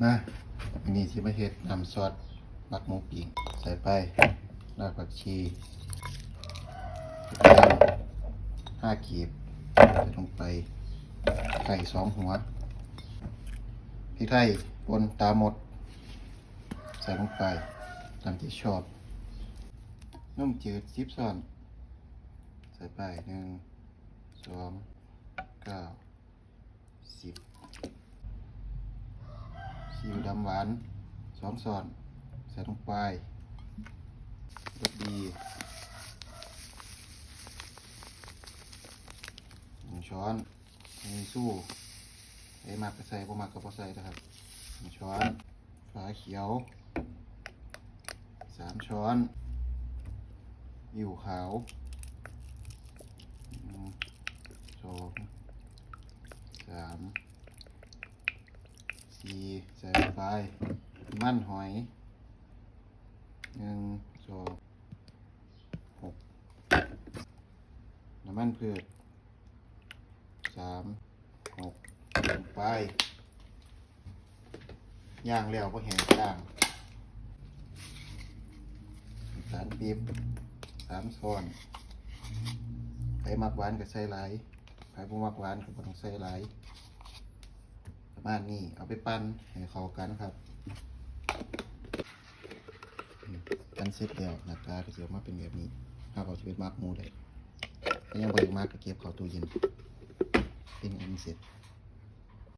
มาอันนี้ที่มาเฮ็ดน้ำซอสมักหมูปิ้งใส่ไปรากผักชีกระเทียม5 กีบใส่ลงไปไข่2 หัวพริกไทยป่นตาหมดใส่ลงไปตามที่ชอบนมจืด10 ช้อนใส่ไป1 2 9 10ซีอิ๊วดำหวาน2 ช้อนใส่ลงไปรสดี1 ช้อนมีสู้ไอ้มักก็ใส่บ่มักก็บ่ใส่นะครับ1 ช้อนฝาเขียว3 ช้อนอิ๊วขาว1 2 3 4ใส่ลงไปมันหอย1 2 6น้ำมันพืช3 6ลงไปย่างแล้วก็แห้งย่างน้ำตาลปี๊บ3 ช้อนใครมักหวานก็ใส่หลายใครบ่มักหวานก็บ่ต้องใส่หลายประมาณนี้เอาไปปั้นให้เข้ากันครับปั้นเสร็จแล้วหน้าตาก็จะออกมาเป็นแบบนี้ถ้าเราจะเป็นมักหมูได้ถ้ายังบ่อยากมากก็เก็บเข้าตู้เย็นเป็นอันเสร็จ